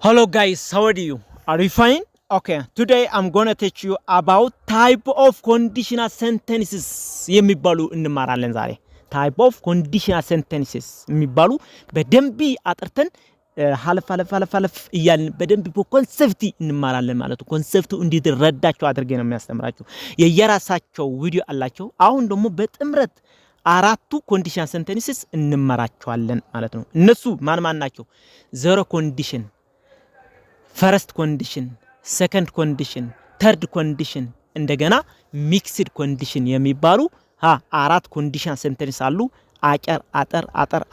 Hello guys, how are you? Are you fine? Okay, today I'm gonna teach you about type of conditional sentences የሚባሉ እንማራለን ዛሬ type of conditional sentences የሚባሉ በደንብ አጥርተን ሐለፍ እያልን በደንብ በኮንሰፕት እንማራለን ማለት ነው። ኮንሰፕቱ እንዲረዳቸው አድርጌ ነው የሚያስተምራችሁ። የየራሳቸው ቪዲዮ አላቸው። አሁን ደግሞ በጥምረት አራቱ ኮንዲሽናል ሴንተንስስ እንመራቸዋለን ማለት ነው። እነሱ ማን ናቸው? ዜሮ ኮንዲሽን፣ ፈርስት ኮንዲሽን፣ ሰከንድ ኮንዲሽን፣ ተርድ ኮንዲሽን እንደገና ሚክስድ ኮንዲሽን የሚባሉ አራት ኮንዲሽናል ሴንተንስ አሉ።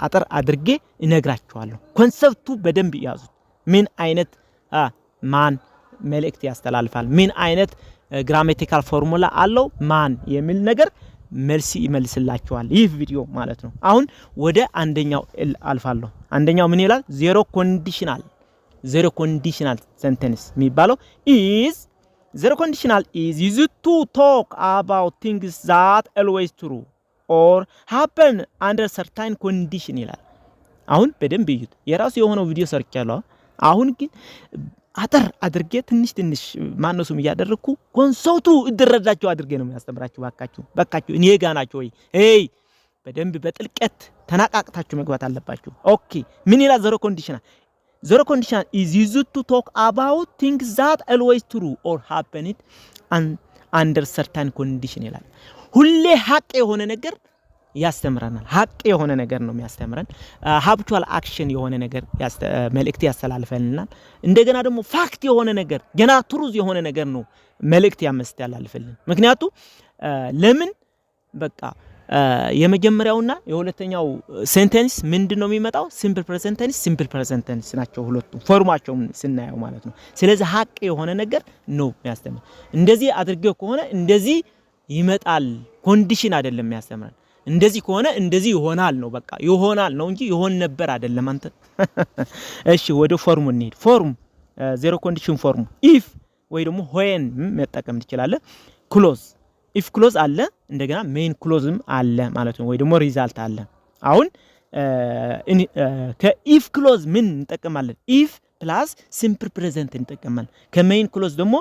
አጠር አድርጌ እነግራችኋለሁ። ኮንሰፕቱ በደንብ ያዙት። ምን አይነት ማን መልእክት ያስተላልፋል፣ ምን አይነት ግራማቲካል ፎርሙላ አለው ማን የሚል ነገር መልስ ይመልስላችኋል ይህ ቪዲዮ ማለት ነው። አሁን ወደ አንደኛው አልፋለሁ። አንደኛው ምን ይላል? ዜሮ ኮንዲሽናል ሴንተንስ የሚባለው zero conditional is used to talk about things that always true or happen under certain condition ይላል። አሁን በደንብ ይዩት። የራሱ የሆነው ቪዲዮ ሰርቻለሁ። አሁን ግን አጠር አድርጌ ትንሽ ማነሱም እያደረኩ ኮንሰፕቱ እድረዳቸው አድርጌ ነው የሚያስተምራችሁ። ባካችሁ እኔ ጋር ናችሁ ወይ? በደንብ በጥልቀት ተናቃቅታችሁ መግባት አለባችሁ። ኦኬ ምን ይላል? Zero conditional is used to talk about things that always true or happen under certain condition ይላል። ሁሌ ሀቅ የሆነ ነገር ያስተምረናል። ሀቅ የሆነ ነገር ነው የሚያስተምረን። habitual action የሆነ ነገር መልእክት ያስተላልፈልናል። እንደገና ደግሞ ፋክት የሆነ ነገር ገና ትሩዝ የሆነ ነገር ነው መልእክት ያስተላልፈልናል። ምክንያቱም ለምን በቃ የመጀመሪያውና የሁለተኛው ሴንተንስ ምንድነው የሚመጣው? ሲምፕል ፕሬዘንት ቴንስ ናቸው ሁለቱም ፎርማቸውን ስናየው ማለት ነው። ስለዚህ ሀቅ የሆነ ነገር ነው የሚያስተምረን። እንደዚህ አድርገው ከሆነ እንደዚህ ይመጣል፣ ኮንዲሽን አይደለም የሚያስተምረን። እንደዚህ ከሆነ እንደዚህ ይሆናል ነው፣ በቃ ይሆናል ነው እንጂ ይሆን ነበር አይደለም አንተ። እሺ ወደ ፎርሙ እንሂድ። ፎርም ዜሮ ኮንዲሽን ፎርም ኢፍ ወይ ደግሞ when መጠቀም ትችላለህ። ክሎዝ ኢፍ ክሎዝ አለ፣ እንደገና ሜን ክሎዝም አለ ማለት ነው። ወይ ደግሞ ሪዛልት አለ። አሁን ከኢፍ ክሎዝ ምን እንጠቀማለን? ኢፍ ፕላስ ሲምፕል ፕሬዘንት እንጠቀማለን። ከሜን ክሎዝ ደግሞ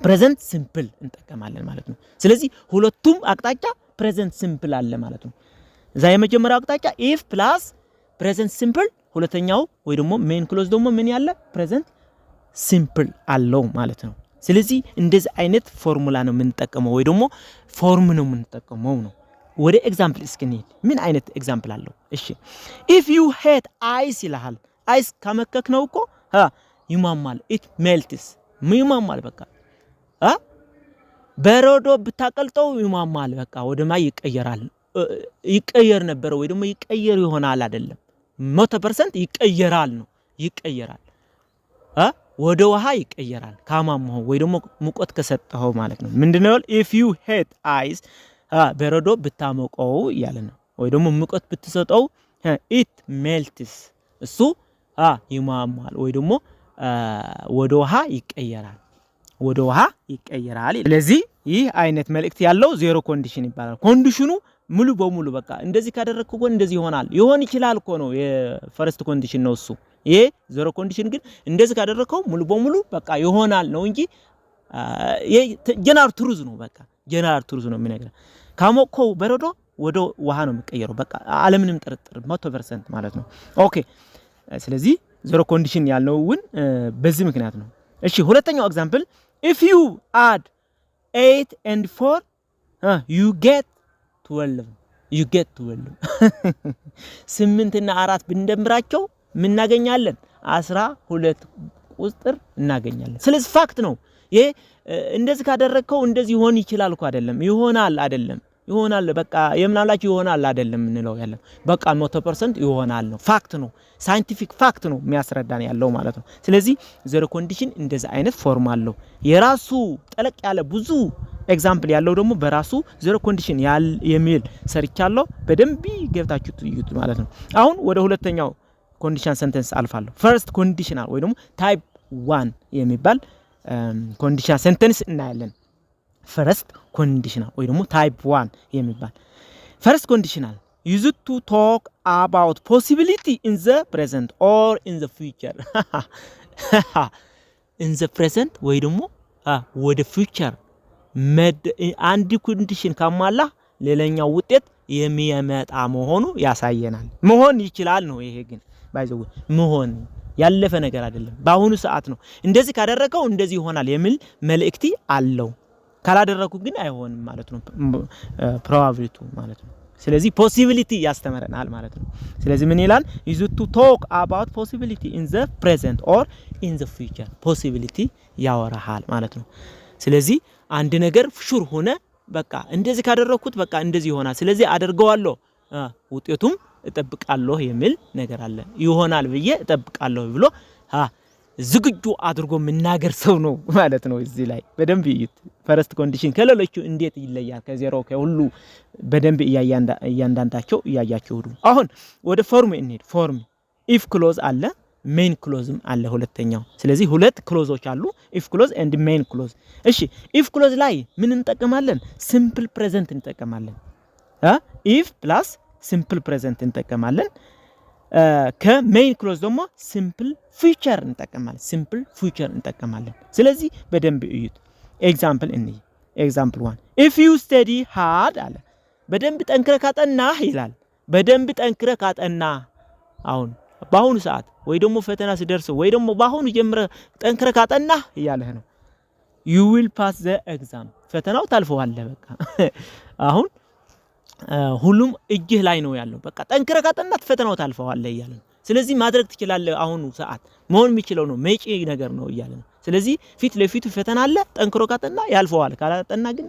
ፕሬዘንት ሲምፕል እንጠቀማለን ማለት ነው። ስለዚህ ሁለቱም አቅጣጫ ፕሬዘንት ሲምፕል አለ ማለት ነው። እዛ የመጀመሪያው አቅጣጫ ኢፍ ፕላስ ፕሬዘንት ሲምፕል፣ ሁለተኛው ወይ ደግሞ ሜን ክሎዝ ደግሞ ምን ያለ ፕሬዘንት ሲምፕል አለው ማለት ነው። ስለዚህ እንደዚህ አይነት ፎርሙላ ነው የምንጠቀመው ወይ ደግሞ ፎርም ነው የምንጠቀመው ነው። ወደ ኤግዛምፕል እስኪንሄድ ምን አይነት ኤግዛምፕል አለው? እሺ if you hate ice ይላል። አይስ ከመከክ ነው እኮ ይማማል፣ it melts ይማማል። በቃ በረዶ ብታቀልጠው ይማማል፣ በቃ ወደ ማይ ይቀየር ነበር ወይ ደግሞ ይቀየር ይሆናል አይደለም። 100% ይቀየራል ነው፣ ይቀየራል ወደ ውሃ ይቀየራል ካማማው ወይ ደግሞ ሙቀት ከሰጠው ማለት ነው። ምንድነው? if you hate ice በረዶ ብታሞቀው ያለ ነው። ወይ ደግሞ ሙቀት ብትሰጠው it melts እሱ ይማማል ወይ ደግሞ ወደ ውሃ ይቀየራል። ስለዚህ ይህ አይነት መልእክት ያለው ዜሮ ኮንዲሽን ይባላል። ኮንዲሽኑ ሙሉ በሙሉ በቃ እንደዚህ ካደረግከው እንደዚህ ይሆን ይችላል እኮ ነው። የፈርስት ኮንዲሽን ነው እሱ። ይሄ ዜሮ ኮንዲሽን ግን እንደዚህ ካደረግከው ሙሉ በሙሉ በቃ ይሆናል ነው እንጂ ጀነራል ትሩዝ ነው። በቃ ጀነራል ትሩዝ ነው የሚነግረው። ካሞቀው በረዶ ወደ ውሃ ነው የሚቀየረው በቃ አለምንም ጥርጥር 100% ማለት ነው። ኦኬ ስለዚህ ዜሮ ኮንዲሽን ያልነውን በዚህ ምክንያት ነው። እሺ ሁለተኛው ኤግዛምፕል if you add 8 and 4 you get 12 8 እና 4 ብንደምራቸው ምን እናገኛለን? 12 ቁጥር እናገኛለን። ስለዚህ ፋክት ነው ይሄ። እንደዚህ ካደረግከው እንደዚህ ይሆን ይችላል እኮ አይደለም፣ ይሆናል በቃ የምናላችሁ ይሆናል አይደለም እንለው ያለው በቃ 100% ይሆናል ነው። ፋክት ነው፣ ሳይንቲፊክ ፋክት ነው የሚያስረዳን ያለው ማለት ነው። ስለዚህ ዜሮ ኮንዲሽን እንደዚህ አይነት ፎርም አለው። የራሱ ጠለቅ ያለ ብዙ ኤግዛምፕል ያለው ደግሞ በራሱ ዜሮ ኮንዲሽን የሚል ሰርቻለሁ። በደንብ ገብታችሁ ትዩት ማለት ነው። አሁን ወደ ሁለተኛው ኮንዲሽናል ሴንተንስ አልፋለሁ። ፈርስት ኮንዲሽናል ወይ ደግሞ ታይፕ 1 የሚባል ኮንዲሽናል ሴንተንስ እናያለን። ፈርስት ኮንዲሽናል ወይ ደግሞ ታይፕ 1 የሚባል ፈርስት ኮንዲሽናል used to talk about possibility in the present or in the future in the present ወይ ደግሞ ወደ future አንድ ኮንዲሽን ካሟላ ሌላኛው ውጤት የሚያመጣ መሆኑ ያሳየናል መሆን ይችላል ነው ይሄ ግን ባይዘው መሆን ያለፈ ነገር አይደለም በአሁኑ ሰዓት ነው እንደዚህ ካደረገው እንደዚህ ይሆናል የሚል መልእክት አለው ካላደረኩ ግን አይሆንም ማለት ነው ፕሮባቢሊቲ ማለት ነው ስለዚህ ፖሲቢሊቲ ያስተምረናል ማለት ነው ስለዚህ ምን ይላል is to talk about possibility in the present or in the future possibility ያወራሃል ማለት ነው ስለዚህ አንድ ነገር ሹር ሆነ በቃ እንደዚህ ካደረኩት በቃ እንደዚህ ይሆናል ስለዚህ አደርገዋለሁ ውጤቱም እጠብቃለሁ የሚል ነገር አለ ይሆናል ብዬ እጠብቃለሁ ብሎ ዝግጁ አድርጎ መናገር ሰው ነው ማለት ነው እዚህ ላይ በደንብ ይይት ፈርስት ኮንዲሽን ከሌሎቹ እንዴት ይለያል ከዜሮ ከሁሉ በደንብ እያንዳንዳቸው እያያችሁ ሁሉ አሁን ወደ ፎርም እንሄድ ፎርም if clause አለ main clause አለ ሁለተኛው ስለዚህ ሁለት ክሎዞች አሉ if clause and main clause እሺ if clause ላይ ምን እንጠቀማለን simple present እንጠቀማለን if plus simple present እንጠቀማለን ከmain clause ደግሞ simple future እንጠቀማለን simple future እንጠቀማለን ስለዚህ በደንብ እዩት ኤግዛምፕል እንይ ኤግዛምፕል 1 if you study hard አለ በደንብ ጠንክረህ ካጠናህ ይላል በደንብ ጠንክረህ ካጠናህ አሁን በአሁኑ ሰዓት ወይ ደግሞ ፈተና ሲደርስ ወይ ደግሞ በአሁኑ ጀምረህ ጠንክረህ ካጠናህ ይያለህ ነው you will pass the exam ፈተናው ታልፈዋለህ በቃ አሁን ሁሉም እጅህ ላይ ነው ያለው በቃ ጠንክረህ ካጠናህ ፈተናው ታልፈዋለህ ይያለ ነው ስለዚህ ማድረግ ትችላለህ አሁኑ ሰዓት መሆን የሚችለው ነው መጪ ነገር ነው ይያለ ነው ስለዚህ ፊት ለፊቱ ፈተና አለ ጠንክሮ ካጠና ያልፈዋል ካላጠና ግን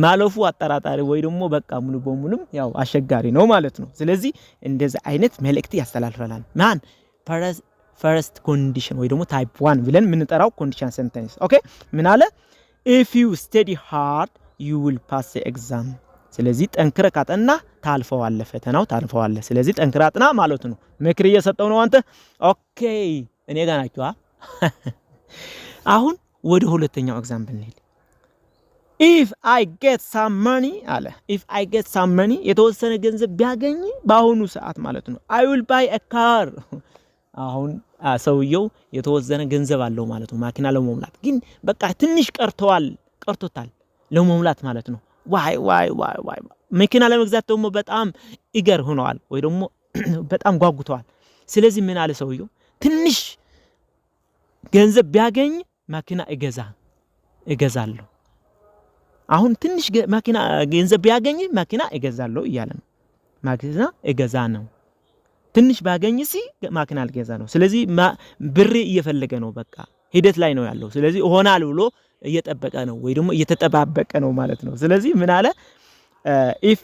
ማለፉ አጠራጣሪ ወይ ደግሞ በቃ ሙሉ በሙሉም ያው አሸጋሪ ነው ማለት ነው ስለዚህ እንደዚህ አይነት መልእክት ያስተላልፈናል ማን first condition ወይ ደግሞ type 1 ብለን ምንጠራው condition sentence ኦኬ ምን አለ if you study hard you will pass the exam ስለዚህ ጠንክረ ካጠና ታልፈዋለህ ፈተናው ታልፈዋለህ ስለዚህ ጠንክራ አጥና ማለት ነው ምክር እየሰጠው ነው አንተ ኦኬ እኔ ጋር ናችሁ አሁን ወደ ሁለተኛው ኤግዛምፕል እንሂድ if I get some money አለ if I get some money የተወሰነ ገንዘብ ቢያገኝ በአሁኑ ሰዓት ማለት ነው I will buy a car አሁን ሰውየው የተወሰነ ገንዘብ አለው ማለት ነው ማኪና ለመሙላት ግን በቃ ትንሽ ቀርቶታል ለመሙላት ማለት ነው ዋይ መኪና ለመግዛት ደግሞ በጣም ኢገር ሆነዋል ወይ ደግሞ በጣም ጓጉተዋል ስለዚህ ምን አለ ሰውየው ትንሽ ገንዘብ ቢያገኝ ማኪና እገዛለሁ አሁን ትንሽ ማኪና ገንዘብ ቢያገኝ ማኪና እገዛለሁ ይያለ ነው ማኪና እገዛ ነው ትንሽ ባገኝሲ ማኪና አልገዛ ነው ስለዚህ ብር እየፈለገ ነው በቃ ሂደት ላይ ነው ያለው ስለዚህ ሆናል ብሎ እየተጠበቀ ነው ወይ ደግሞ እየተጠባበቀ ነው ማለት ነው ስለዚህ ምን አለ if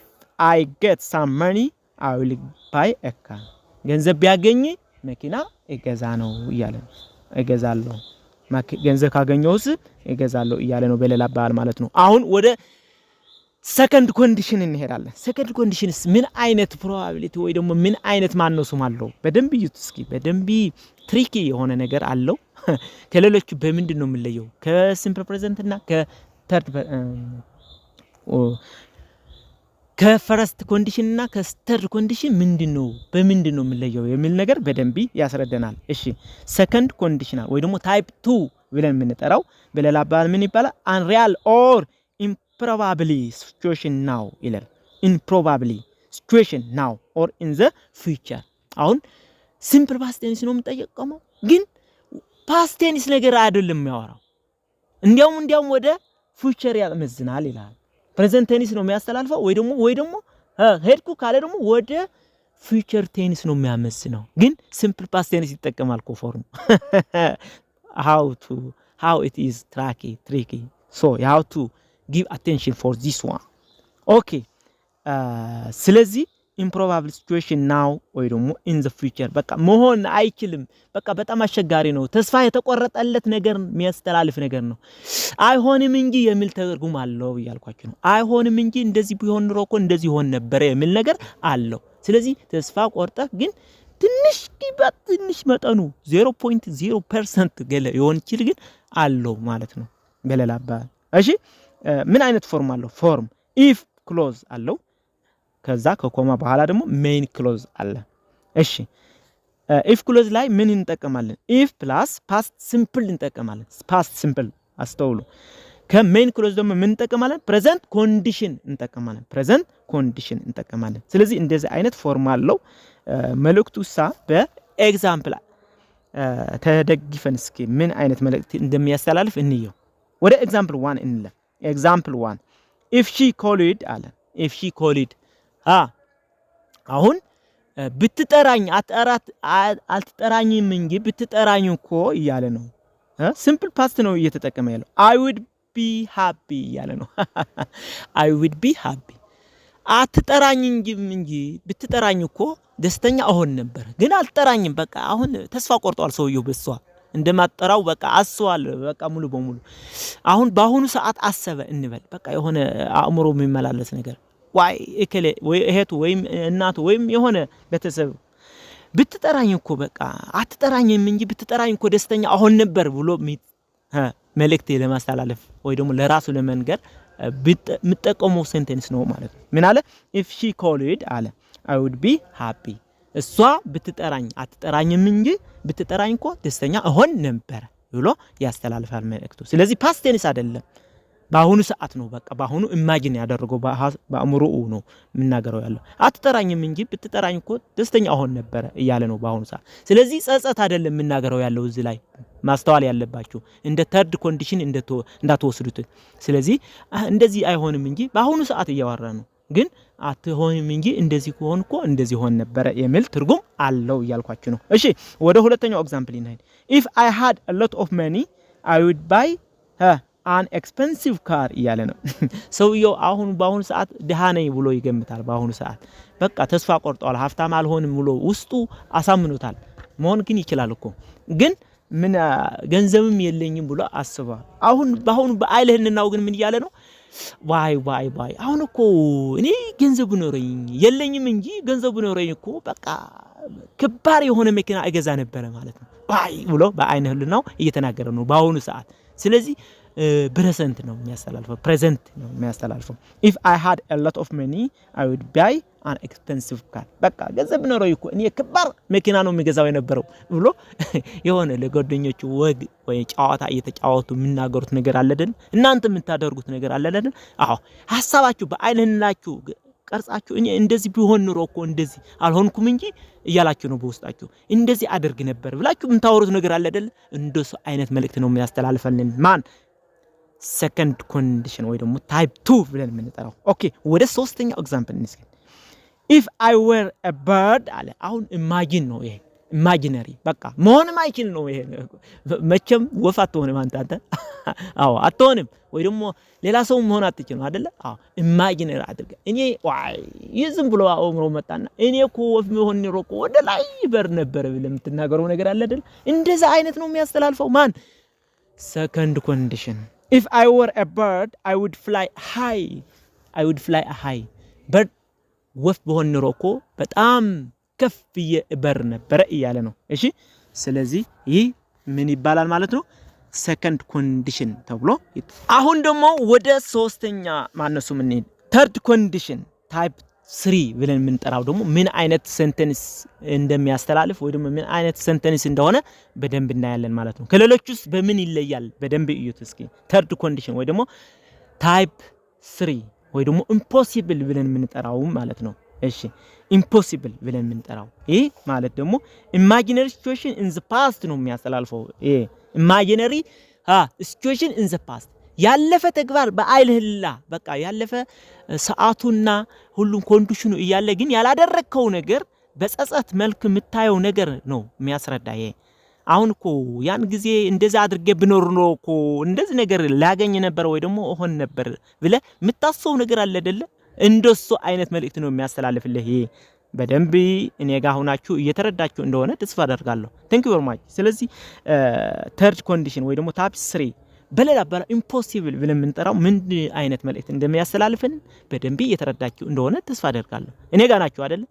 I get some money I will buy a car ገንዘብ ቢያገኝ መኪና እገዛ ነው ይያለ ነው እገዛለሁ ገንዘብ ካገኘውስ እገዛለሁ ይያለ ነው በሌላ ባል ማለት ነው አሁን ወደ ሰከንድ ኮንዲሽን እንሄዳለን ሰከንድ ኮንዲሽንስ ምን አይነት ፕሮባቢሊቲ ወይ ደግሞ ምን አይነት ማነሱም አለው በደንብ ይዩት እስኪ በደንብ ትሪኪ የሆነ ነገር አለው ከሌሎች በምንድነው የምንለየው ከሲምፕል ፕሬዘንት እና ከተርድ ከፈርስት ኮንዲሽን እና ከስተርድ ኮንዲሽን ምንድነው በምንድነው የምንለየው የሚል ነገር በደንብ ያስረዳናል እሺ ሰከንድ ኮንዲሽናል ወይ ደግሞ ታይፕ 2 ብለን የምንጠራው በሌላ አባባል ምን ይባላል unreal or improbably situation now ይላል improbably situation now or in the future አሁን ሲምፕል ፓስት ቴንስ ነው የምንጠየቀመው ግን ፓስት ቴንስ ነገር አይደለም የሚያወራው እንዲያውም ወደ ፊውቸር ያመዝናል ይላል ፕሬዘንት ቴንስ ነው የሚያስተላልፈው ወይ ደግሞ ሄድኩ ካለ ደግሞ ወደ ፊውቸር ቴንስ ነው የሚያመዝነው ግን ሲምፕል ፓስት ቴንስ ይጠቀማል ኮፎርም how it is tricky so you have to give attention for this one okay ስለዚህ improbable situation now ወይ ደግሞ in the future በቃ መሆን አይችልም በቃ በጣም አስቸጋሪ ነው ተስፋ የተቆረጠለት ነገር የሚያስተላልፍ ነገር ነው አይሆንም እንጂ የሚል ተርጉም አለው ይያልኳችሁ ነው አይሆንም እንጂ እንደዚህ ቢሆን ኖሮ እኮ እንደዚህ ሆነ ነበር የሚል ነገር አለው ስለዚህ ተስፋ ቆርጠህ ግን ትንሽ መጠኑ 0.0% ገለ ይሆን ይችላል ግን አለው ማለት ነው በሌላ አባባል እሺ ምን አይነት ፎርም አለው ፎርም if clause አለው ከዛ ከኮማ በኋላ ደግሞ ሜን ክሎዝ አለ እሺ ኢፍ ክሎዝ ላይ ምን እንጠቀማለን ኢፍ ፕላስ ፓስት ሲምፕል እንጠቀማለን ፓስት ሲምፕል አስተውሉ ከሜን ክሎዝ ደግሞ ምን እንጠቀማለን ፕሬዘንት ኮንዲሽን እንጠቀማለን ፕሬዘንት ኮንዲሽን እንጠቀማለን ስለዚህ እንደዚህ አይነት ፎርም አለው መልእክቱሳ በኤግዛምፕል ተደግፈን እስኪ ምን አይነት መልእክት እንደሚያስተላልፍ እንየው ወደ ኤግዛምፕል 1 እንለፍ ኤግዛምፕል 1 if she called አለ if she called አሁን ብትጠራኝ አልተጠራኝም እንጂ ብትጠራኝ እኮ እያለ ነው ሲምፕል ፓስት ነው እየተጠቀመ ያለው I would be happy እያለ ነው I would be happy አትጠራኝ እንጂ ብትጠራኝ እኮ ደስተኛ አሁን ነበር ግን አልጠራኝም በቃ አሁን ተስፋ ቆርጧል ሰውየው በሷ እንደማጠራው በቃ አስዋል በቃ ሙሉ በሙሉ አሁን ባሁኑ ሰዓት አሰበ እንበል በቃ የሆነ አእምሮ የሚመላለስ ነገር ዋይ እከለ ወይ እህቱ ወይም እናቱ ወይም የሆነ ቤተሰብ ብትጠራኝ እኮ በቃ አትጠራኝም እንጂ ብትጠራኝ እኮ ደስተኛ አሁን ነበር ብሎ መልእክት ለማስተላለፍ ወይ ደግሞ ለራሱ ለመንገር ምጠቀመው ሴንቴንስ ነው ማለት ነው ምን አለ if she called አለ I would be happy እሷ ብትጠራኝ አትጠራኝም እንጂ ብትጠራኝ እኮ ደስተኛ አሁን ነበር ብሎ ያስተላልፋል መልእክቱ ስለዚህ ፓስት ቴንስ አይደለም ባሁኑ ሰዓት ነው በቃ ባሁኑ ኢማጂን ያደረገው በአእምሮኡ ነው ምናገረው ያለው አትጠራኝም እንጂ ብትጠራኝ እኮ ደስተኛ አሁን ነበር እያለ ነው ባሁኑ ሰዓት ስለዚህ ጸጸት አይደለም ምናገረው ያለው እዚህ ላይ ማስተዋል ያለባችሁ እንደ ተርድ ኮንዲሽን እንዳትወስዱት ስለዚህ እንደዚህ አይሆንም እንጂ ባሁኑ ሰዓት እያወራ ነው ግን አትሆንም እንጂ እንደዚህ ከሆነ እኮ እንደዚህ ሆነ ነበር የሚል ትርጉም አለው ያልኳችሁ ነው እሺ ወደ ሁለተኛው ኤግዛምፕል እንሂድ if I had a lot of money I would buy an expensive car እያለ ነው ሰውየው አሁን ባሁን ሰዓት ደሃ ነኝ ብሎ ይገምታል ባሁን ሰዓት በቃ ተስፋ ቆርጧል ሀብታም አልሆንም ብሎ ውስጡ አሳምኖታል መሆን ግን ይችላል እኮ ግን ምን ገንዘብም የለኝም ብሎ አስባ አሁን ባሁን በአይለህንናው ግን ምን ይያለ ነው ዋይ አሁን እኮ እኔ ገንዘብ ኖረኝ የለኝም እንጂ ገንዘብ ኖረኝ እኮ በቃ ከባድ የሆነ መኪና እገዛ ነበር ማለት ነው ዋይ ብሎ በአይነህልናው እየተናገረ ነው ባሁን ሰዓት ስለዚህ ፕሬዘንት ነው የሚያስተላልፈው ፕሬዘንት ነው የሚያስተላልፈው if I had a lot of money I would buy an expensive car በቃ ገንዘብ ኖረኝ እኮ እኔ ከባድ መኪና ነው የሚገዛው የነበረው ብሎ የሆነ ለጓደኞቹ ወግ ወይ ጫዋታ እየተጫወቱ ምናገሩት ነገር አለ አይደል እናንተ የምታደርጉት ነገር አለ አይደል አዎ ሐሳባችሁ በአይነህላችሁ ቀርጻችሁ እኔ እንደዚህ ቢሆን ኑሮ እኮ እንደዚህ አልሆንኩም እንጂ እያላችሁ ነው በውስጣችሁ እንደዚህ አድርግ ነበር ብላችሁ ምታወሩት ነገር አለ አይደል እንደሱ አይነት መልእክት ነው የሚያስተላልፈልን ማን second condition ወይ ደግሞ type 2 ብለን የምንጠራው ኦኬ ወደ ሶስተኛው ኤግዛምፕል እንስኪ if I were a bird አለ አሁን ኢማጂን ነው ይሄ ኢማጂነሪ በቃ መሆንም አይችል ነው ይሄ መቼም ወፍ አትሆንም አንተ አዎ አትሆንም ወይ ደግሞ ሌላ ሰው መሆን አትችልም አይደለ አዎ ኢማጂነሪ አድርገ እኔ ዋይ ይዝም ብሎ አእምሮ መጣና እኔ እኮ ወፍ መሆን ሮቆ ወደ ላይ በር ነበር ብለን የምትናገረው ነገር አለ አይደል እንደዛ አይነት ነው የሚያስተላልፈው ማን second condition if I were a bird I would fly high bird ወፍ በሆን ሮቆ በጣም ከፍ ይበር ነበር እያለ ነው እሺ ስለዚህ ይህ ምን ይባላል ማለት ነው second condition ተብሎ አሁን ደግሞ ወደ ሶስተኛ ማነሱ ምን third condition type 3 ብለን የምንጠራው ደግሞ ምን አይነት ሴንቴንስ እንደሚያስተላልፍ ወይ ደግሞ ምን አይነት ሴንቴንስ እንደሆነ በደንብ እናያለን ማለት ነው ከሌሎቹስ በምን ይለያል በደንብ እዩት እስኪ third condition ወይ ደግሞ type 3 ወይ ደግሞ impossible ብለን የምንጠራው ማለት ነው እሺ impossible ብለን የምንጠራው ይሄ ማለት ደግሞ imaginary situation in the past ነው የሚያስተላልፈው ይሄ imaginary situation in the past ያለፈ ተግባር በአይልህላ በቃ ያለፈ ሰዓቱና ሁሉም ኮንዲሽኑ እያለ ግን ያላደረከው ነገር በጸጸት መልክ የምታየው ነገር ነው የሚያስረዳ ይሄ አሁን እኮ ያን ጊዜ እንደዛ አድርጌ ብኖር ነው እኮ እንደዚህ ነገር ላገኝ ነበር ወይ ደግሞ ሆን ነበር ብለ የምታስበው ነገር አለ አይደለ እንደሱ አይነት መልእክት ነው የሚያስተላልፍልህ ይሄ በደንብ እኔ ጋር ሆናችሁ እየተረዳችሁ እንደሆነ ተስፋ አደርጋለሁ thank you very much ስለዚህ third condition ወይ ደግሞ type 3 በሌላ impossible ብለን የምንጠራው ምን አይነት መልእክት እንደሚያስተላልፍን በደንብ እየተረዳችሁ እንደሆነ ተስፋ አደርጋለሁ እኔ ጋር ናችሁ አይደለ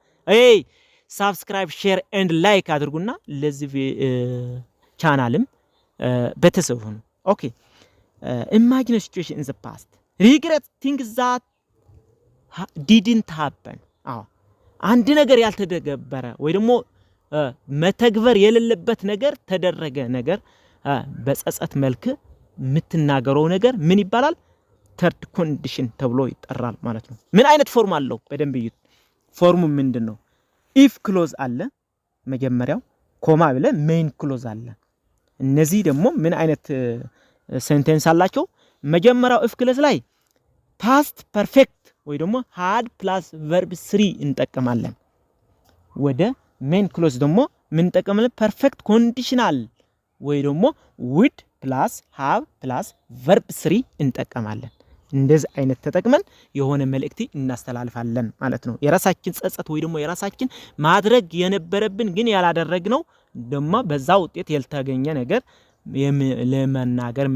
subscribe share and like አድርጉና ለዚህ ቻናልም ቤተሰብ ሁኑ okay imagine a situation in the past regret things that didn't happen አዎ አንድ ነገር ያልተደገበረ ወይ ደግሞ መተግበር የሌለበት ነገር ተደረገ ነገር በጸጸት መልክ የምትናገረው ነገር ምን ይባላል? ተርድ ኮንዲሽን ተብሎ ይጠራል ማለት ነው። ምን አይነት ፎርም አለው? በደንብ ይዩት። ፎርሙ ምንድነው? ኢፍ ክሎዝ አለ መጀመሪያው፣ ኮማ ብለ ሜን ክሎዝ አለ። እነዚህ ደግሞ ምን አይነት ሴንቴንስ አላቸው? መጀመሪያው ኢፍ ክሎዝ ላይ ፓስት ፐርፌክት ወይ ደግሞ had plus verb 3 እንጠቀማለን። ወደ ሜን ክሎዝ ደግሞ ምን እንጠቀማለን? ፐርፌክት ኮንዲሽናል ወይ ደግሞ would plus have plus verb 3 እንጠቀማለን። እንደዚህ አይነት ተጠቅመን የሆነ መልእክት እናስተላልፋለን ማለት ነው። የራሳችን ጸጸት ወይ ደግሞ የራሳችን ማድረግ የነበረብን ግን ያላደረግነው ደግሞ በዛ ውጤት ያልተገኘ ነገር ለመናገር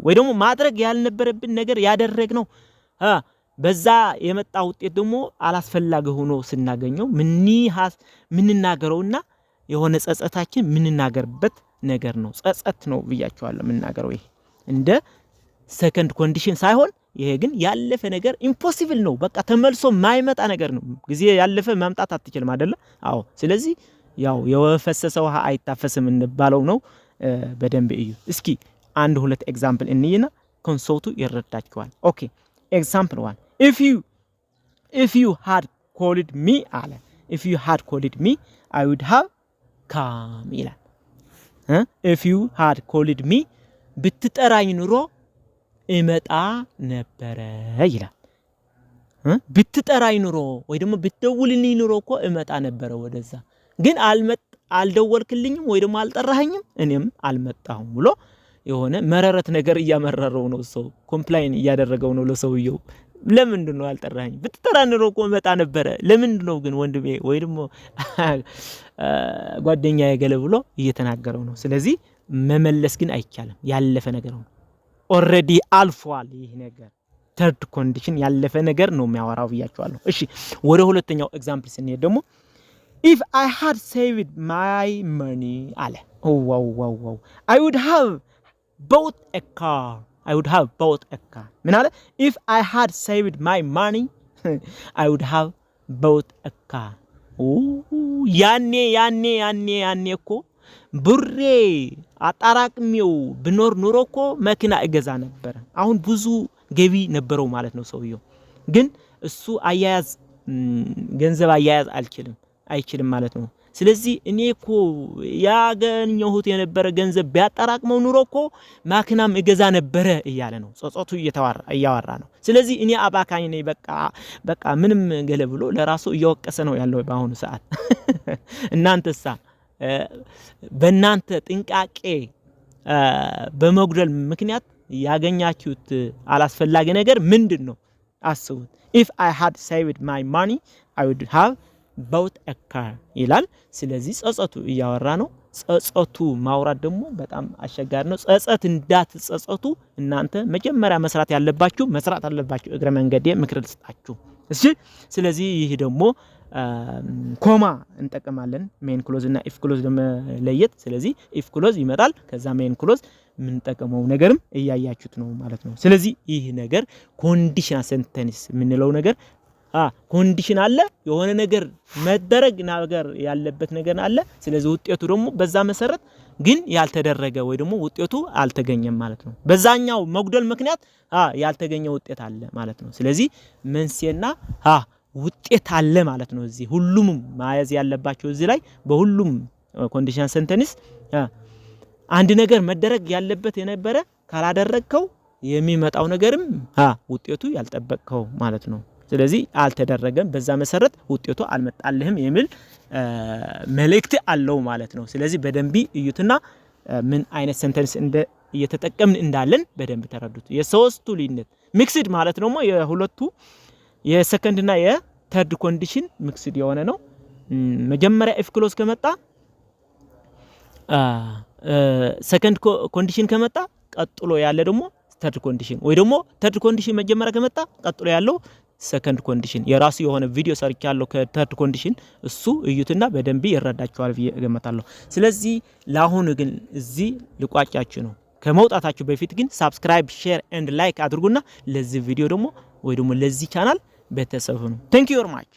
ወይ ደግሞ ማድረግ ያልነበረብን ነገር ያደረግነው በዛ የመጣ ውጤት ደግሞ አላስፈላጊ ሆኖ ስናገኘው ምንናገረውና የሆነ ጸጸታችን ምንናገርበት ነገር ነው። ጸጸት ነው ብያቸዋለሁ ምንናገረው። ይሄ እንደ ሰከንድ ኮንዲሽን ሳይሆን ይሄ ግን ያለፈ ነገር ኢምፖሲብል ነው። በቃ ተመልሶ ማይመጣ ነገር ነው። ጊዜ ያለፈ ማምጣት አትችልም አይደለ? አዎ። ስለዚህ ያው የፈሰሰው ውሃ አይታፈስም እንባለው ነው። በደንብ እዩ እስኪ አንድ ሁለት ኤግዛምፕል እንይና ኮንሶልቱ ይረዳችኋል። ኦኬ ኤግዛምፕል 1 if you had called me አለ if you had called me I would have come ይላል። if you had called me ብትጠራኝ ኑሮ እመጣ ነበረ ይላል። ብትጠራኝ ኑሮ ወይ ደግሞ ብትደውልልኝ ኑሮ እኮ እመጣ ነበረ ወደዛ፣ ግን አልደወልክልኝም ወይ ደግሞ አልጠራኸኝም እኔም አልመጣሁም ብሎ የሆነ መረረት ነገር እያመረረው ነው። ሰው ኮምፕላይን እያደረገው ነው ለሰውየው። ለምንድን ነው ያልጠራኸኝ? ብትጠራኝ ኑሮ እኮ እመጣ ነበረ። ለምንድን ነው ግን ወንድሜ ወይ ደግሞ ጓደኛዬ ገለ ብሎ እየተናገረው ነው። ስለዚህ መመለስ ግን አይቻልም። ያለፈ ነገር ነው። ኦሬዲ አልፏል ይሄ ነገር። ተርድ ኮንዲሽን ያለፈ ነገር ነው የሚያወራው ብያችኋለሁ። እሺ ወደ ሁለተኛው ኤግዛምፕል ስንሄድ ደግሞ if I had saved my money አለ wow I would have bought a car. ምን አለ? if I had saved my money I would have bought a car. ያኔ እኮ ብሬ አጣራቅሚው ብኖር ኑሮ እኮ መኪና እገዛ ነበር። አሁን ብዙ ገቢ ነበረው ማለት ነው ሰውየው። ግን እሱ ገንዘብ አያያዝ አይችልም ማለት ነው። ስለዚህ እኔ እኮ ያገኘሁት የነበረ ገንዘብ ቢያጣራቅመው ኑሮ እኮ ማኪናም እገዛ ነበረ እያለ ነው። ጸጸቱ እያወራ ነው። ስለዚህ እኔ አባካኝ ነኝ በቃ ምንም ገለ ብሎ ለራሱ እየወቀሰ ነው ያለው በአሁኑ ሰዓት። እናንተሳ በእናንተ ጥንቃቄ በመጉደል ምክንያት ያገኛችሁት አላስፈላጊ ነገር ምንድነው? አስቡት። if I had saved my money I would have bought a car ይላል። ስለዚህ ጸጸቱ እያወራ ነው። ጸጸቱ ማውራት ደግሞ በጣም አስቸጋሪ ነው። ጸጸት እንዳትጸጸቱ እናንተ መጀመሪያ መስራት አለባችሁ። እግረ መንገዴ ምክር ልስጣችሁ። እሺ ስለዚህ ይሄ ደግሞ ኮማ እንጠቀማለን ሜን ክሎዝ እና ኢፍ ክሎዝ ለየት። ስለዚህ ኢፍ ክሎዝ ይመጣል፣ ከዛ ሜን ክሎዝ ምን ተጠቀመው ነገርም እያያችሁት ነው ማለት ነው። ስለዚህ ይሄ ነገር ኮንዲሽናል ሴንተንስ ምንለው ነገር ኮንዲሽን አለ፣ የሆነ ነገር መደረግ ነገር ያለበት ነገር አለ። ስለዚህ ውጤቱ ደግሞ በዛ መሰረት ግን ያልተደረገ ወይ ደግሞ ውጤቱ አልተገኘም ማለት ነው። በዛኛው መጉደል ምክንያት ያልተገኘ ውጤት አለ ማለት ነው። ስለዚህ መንስኤና ውጤት አለ ማለት ነው። እዚህ ሁሉም ማያዝ ያለባቸው እዚህ ላይ በሁሉም ኮንዲሽናል ሴንተንስ አንድ ነገር መደረግ ያለበት የነበረ ካላደረግከው የሚመጣው ነገርም ውጤቱ ያልጠበቅከው ማለት ነው። ስለዚህ አልተደረገም፣ በዛ መሰረት ውጤቱ አልመጣልህም የሚል መልእክት አለው ማለት ነው። ስለዚህ በደንብ እዩትና ምን አይነት ሴንተንስ እየተጠቀምን እንዳለን በደንብ ተረዱት። የሶስቱ ልዩነት ሚክስድ ማለት ደግሞ የሁለቱ የሰከንድ እና የተርድ ኮንዲሽን ሚክስድ የሆነ ነው። መጀመሪያ ኢፍ ክሎዝ ከመጣ ሰከንድ ኮንዲሽን ከመጣ ቀጥሎ ያለ ደግሞ ተርድ ኮንዲሽን ወይ ደግሞ ተርድ ኮንዲሽን መጀመሪያ ከመጣ ቀጥሎ ያለው ሰከንድ ኮንዲሽን የራሱ የሆነ ቪዲዮ ሰርቻለሁ ከተርድ ኮንዲሽን፣ እሱ እዩትና በደንብ ይረዳችኋል ብዬ እገምታለሁ። ስለዚህ ለአሁኑ ግን እዚህ ልቋጫችሁ ነው። ከመውጣታችሁ በፊት ግን ሰብስክራይብ፣ ሼር ኤንድ ላይክ አድርጉና ለዚህ ቪዲዮ ደግሞ ወይ ደግሞ ለዚህ ቻናል ቤተሰብ ሁኑ። Thank you very much.